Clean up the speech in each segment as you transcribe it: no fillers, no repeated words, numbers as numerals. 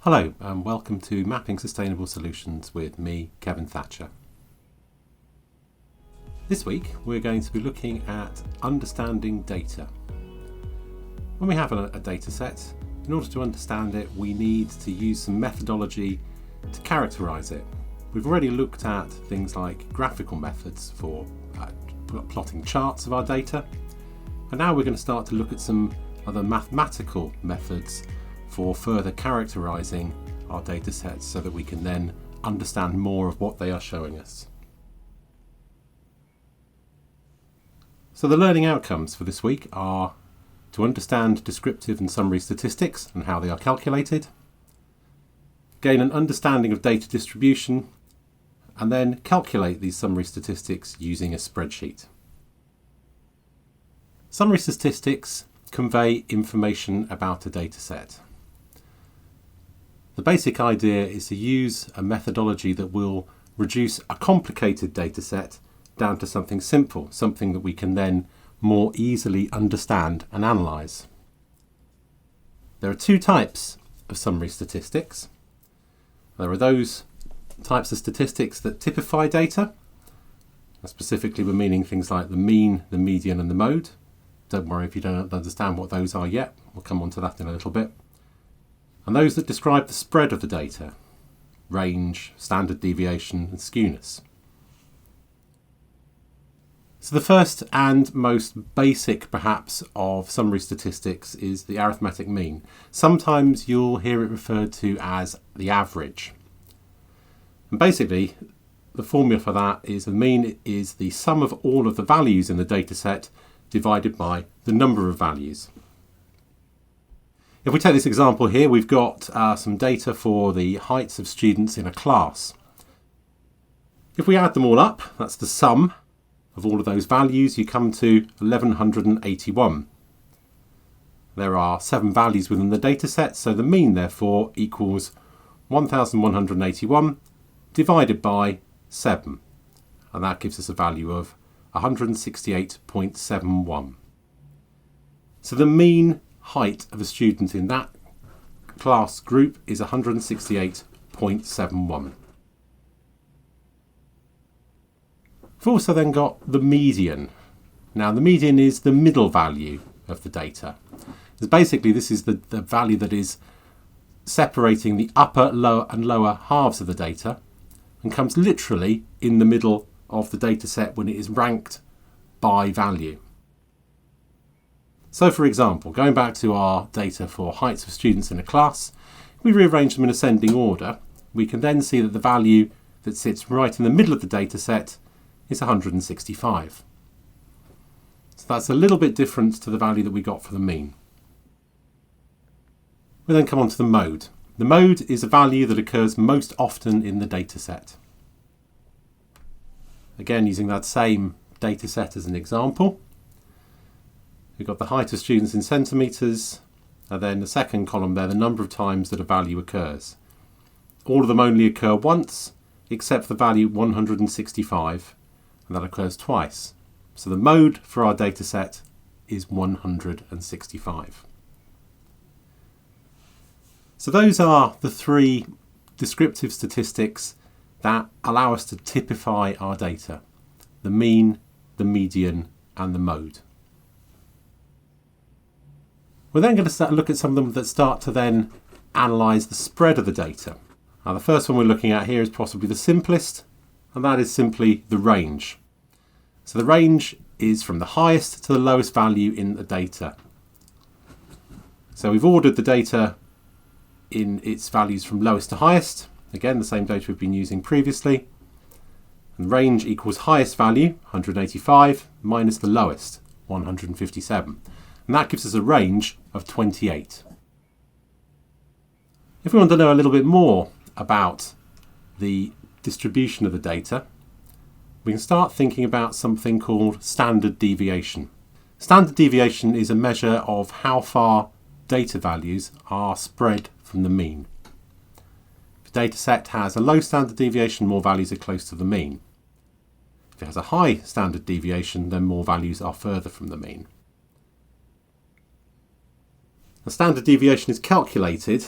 Hello and welcome to Mapping Sustainable Solutions with me, Kevin Thatcher. This week we're going to be looking at understanding data. When we have a data set, in order to understand it we need to use some methodology to characterise it. We've already looked at things like graphical methods for plotting charts of our data, and now we're going to start to look at some other mathematical methods for further characterising our data sets so that we can then understand more of what they are showing us. So the learning outcomes for this week are to understand descriptive and summary statistics and how they are calculated, gain an understanding of data distribution, and then calculate these summary statistics using a spreadsheet. Summary statistics convey information about a data set. The basic idea is to use a methodology that will reduce a complicated data set down to something simple, something that we can then more easily understand and analyse. There are two types of summary statistics. There are those types of statistics that typify data. Specifically, we're meaning things like the mean, the median and the mode. Don't worry if you don't understand what those are yet. We'll come on to that in a little bit. And those that describe the spread of the data, range, standard deviation and skewness. So the first and most basic perhaps of summary statistics is the arithmetic mean. Sometimes you'll hear it referred to as the average. And basically the formula for that is the mean is the sum of all of the values in the data set divided by the number of values. If we take this example here, we've got some data for the heights of students in a class. If we add them all up, that's the sum of all of those values, you come to 1181. There are 7 values within the data set, so the mean therefore equals 1181 divided by 7. And that gives us a value of 168.71. So the mean height of a student in that class group is 168.71. We've also then got the median. Now the median is the middle value of the data. So basically this is the value that is separating the upper, lower and lower halves of the data and comes literally in the middle of the data set when it is ranked by value. So for example, going back to our data for heights of students in a class, if we rearrange them in ascending order, we can then see that the value that sits right in the middle of the data set is 165. So that's a little bit different to the value that we got for the mean. We then come on to the mode. The mode is a value that occurs most often in the data set. Again, using that same data set as an example, we've got the height of students in centimetres, and then the second column there, the number of times that a value occurs. All of them only occur once, except the value 165, and that occurs twice. So the mode for our data set is 165. So those are the 3 descriptive statistics that allow us to typify our data: the mean, the median and the mode. We're then going to look at some of them that start to then analyse the spread of the data. Now the first one we're looking at here is possibly the simplest, and that is simply the range. So the range is from the highest to the lowest value in the data. So we've ordered the data in its values from lowest to highest. Again, the same data we've been using previously. And range equals highest value, 185, minus the lowest, 157. And that gives us a range of 28. If we want to know a little bit more about the distribution of the data, we can start thinking about something called standard deviation. Standard deviation is a measure of how far data values are spread from the mean. If a data set has a low standard deviation, more values are close to the mean. If it has a high standard deviation, then more values are further from the mean. The standard deviation is calculated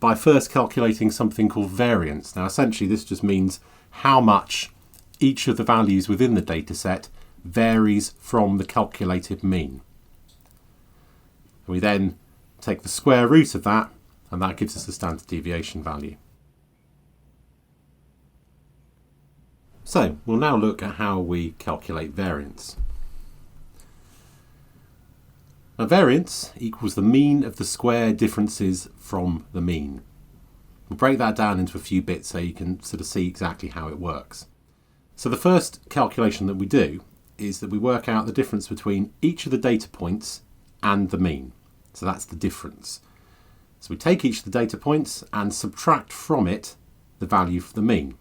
by first calculating something called variance. Now essentially this just means how much each of the values within the data set varies from the calculated mean. We then take the square root of that, and that gives us the standard deviation value. So we'll now look at how we calculate variance. Now variance equals the mean of the square differences from the mean. We'll break that down into a few bits so you can sort of see exactly how it works. So the first calculation that we do is that we work out the difference between each of the data points and the mean. So that's the difference. So we take each of the data points and subtract from it the value for the mean.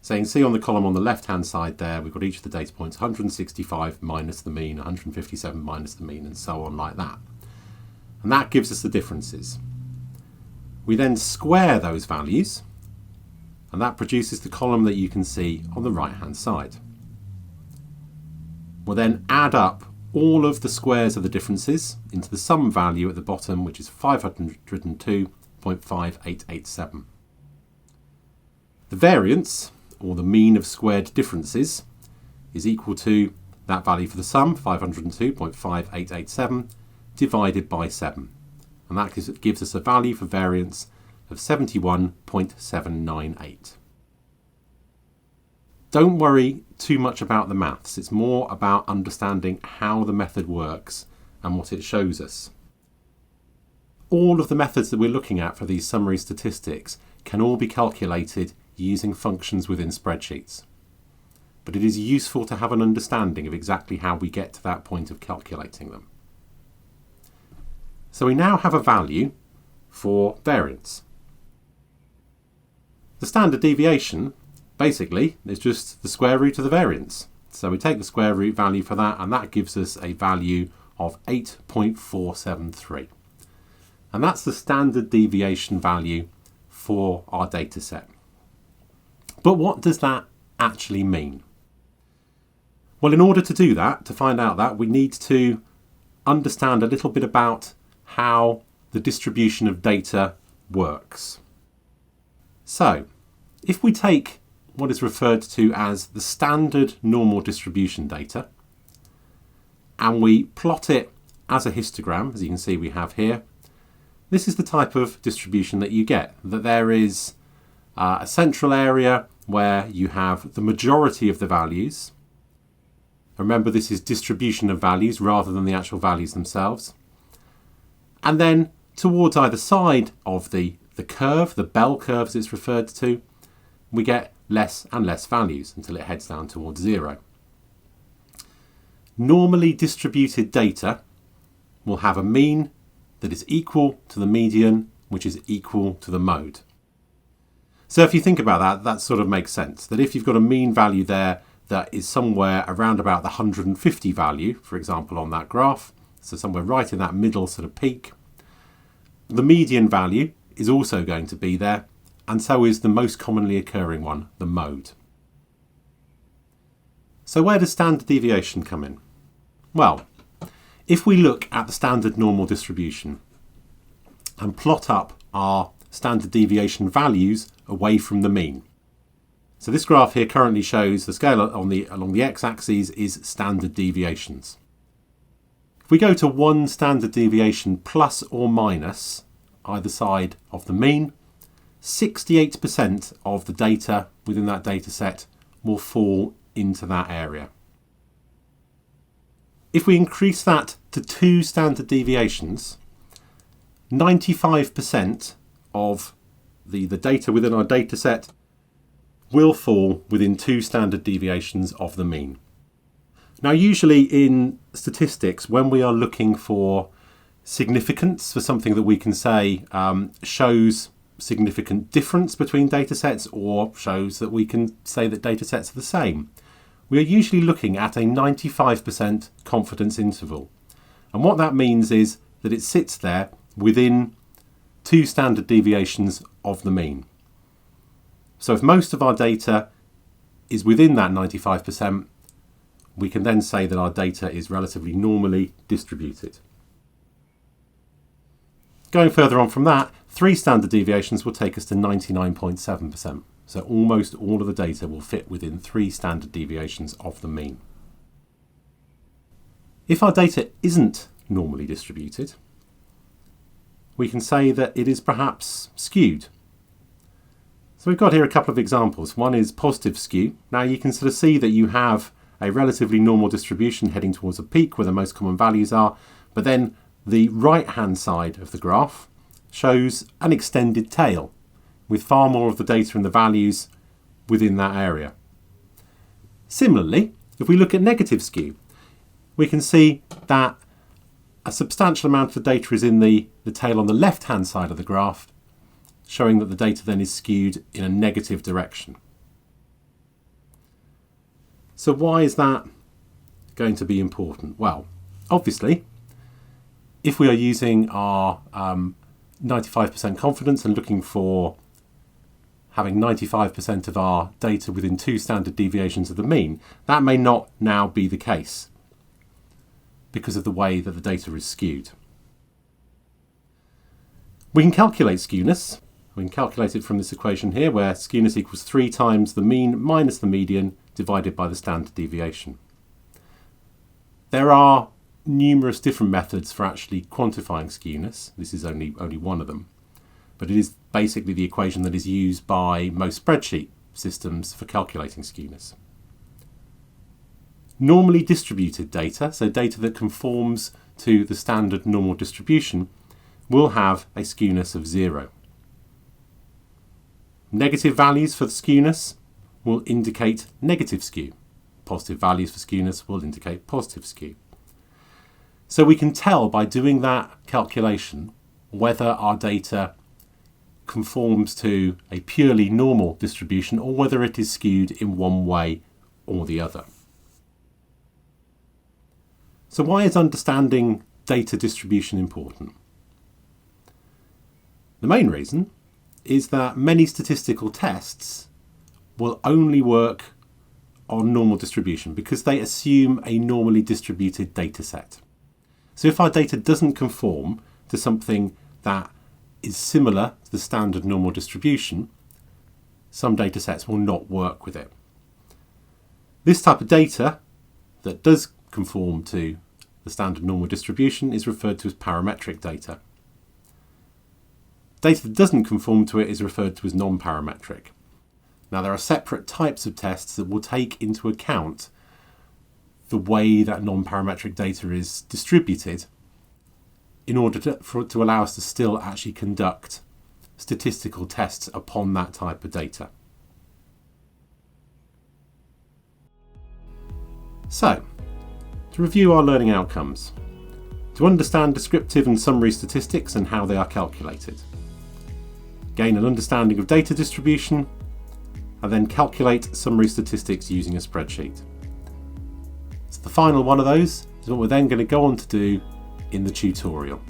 So you can see on the column on the left hand side there, we've got each of the data points, 165 minus the mean, 157 minus the mean, and so on like that. And that gives us the differences. We then square those values, and that produces the column that you can see on the right hand side. We'll then add up all of the squares of the differences into the sum value at the bottom, which is 502.5887. The variance, or the mean of squared differences, is equal to that value for the sum, 502.5887, divided by 7. And that gives us a value for variance of 71.798. Don't worry too much about the maths. It's more about understanding how the method works and what it shows us. All of the methods that we're looking at for these summary statistics can all be calculated using functions within spreadsheets. But it is useful to have an understanding of exactly how we get to that point of calculating them. So we now have a value for variance. The standard deviation basically is just the square root of the variance. So we take the square root value for that, and that gives us a value of 8.473. And that's the standard deviation value for our data set. But what does that actually mean? Well, in order to do that, to find out that, we need to understand a little bit about how the distribution of data works. So, if we take what is referred to as the standard normal distribution data, and we plot it as a histogram, as you can see we have here, this is the type of distribution that you get, that there is a central area where you have the majority of the values. Remember, this is distribution of values rather than the actual values themselves. And then towards either side of the curve, the bell curve as it's referred to, we get less and less values until it heads down towards 0. Normally distributed data will have a mean that is equal to the median, which is equal to the mode. So if you think about that, that sort of makes sense. That if you've got a mean value there that is somewhere around about the 150 value, for example, on that graph, so somewhere right in that middle sort of peak, the median value is also going to be there, and so is the most commonly occurring one, the mode. So where does standard deviation come in? Well, if we look at the standard normal distribution and plot up our standard deviation values away from the mean. So this graph here currently shows the scale along the x-axis is standard deviations. If we go to one standard deviation plus or minus either side of the mean, 68% of the data within that data set will fall into that area. If we increase that to 2 standard deviations, 95% of the data within our data set will fall within 2 standard deviations of the mean. Now, usually in statistics, when we are looking for significance for something that we can say shows significant difference between data sets or shows that we can say that data sets are the same, we are usually looking at a 95% confidence interval. And what that means is that it sits there within 2 standard deviations of the mean. So if most of our data is within that 95%, we can then say that our data is relatively normally distributed. Going further on from that, 3 standard deviations will take us to 99.7%. So almost all of the data will fit within 3 standard deviations of the mean. If our data isn't normally distributed, we can say that it is perhaps skewed. So we've got here a couple of examples. One is positive skew. Now you can sort of see that you have a relatively normal distribution heading towards a peak where the most common values are, but then the right-hand side of the graph shows an extended tail with far more of the data and the values within that area. Similarly, if we look at negative skew, we can see that a substantial amount of the data is in the tail on the left-hand side of the graph, showing that the data then is skewed in a negative direction. So why is that going to be important? Well, obviously, if we are using our 95% confidence and looking for having 95% of our data within 2 standard deviations of the mean, that may not now be the case because of the way that the data is skewed. We can calculate skewness. We can calculate it from this equation here, where skewness equals 3 times the mean minus the median divided by the standard deviation. There are numerous different methods for actually quantifying skewness. This is only one of them, but it is basically the equation that is used by most spreadsheet systems for calculating skewness. Normally distributed data, so data that conforms to the standard normal distribution, will have a skewness of 0. Negative values for the skewness will indicate negative skew. Positive values for skewness will indicate positive skew. So we can tell by doing that calculation whether our data conforms to a purely normal distribution or whether it is skewed in one way or the other. So why is understanding data distribution important? The main reason is that many statistical tests will only work on normal distribution because they assume a normally distributed data set. So if our data doesn't conform to something that is similar to the standard normal distribution, some data sets will not work with it. This type of data that does conform to the standard normal distribution is referred to as parametric data. Data that doesn't conform to it is referred to as non-parametric. Now there are separate types of tests that will take into account the way that non-parametric data is distributed in order to allow us to still actually conduct statistical tests upon that type of data. So, to review our learning outcomes, to understand descriptive and summary statistics and how they are calculated, gain an understanding of data distribution, and then calculate summary statistics using a spreadsheet. So the final one of those is what we're then going to go on to do in the tutorial.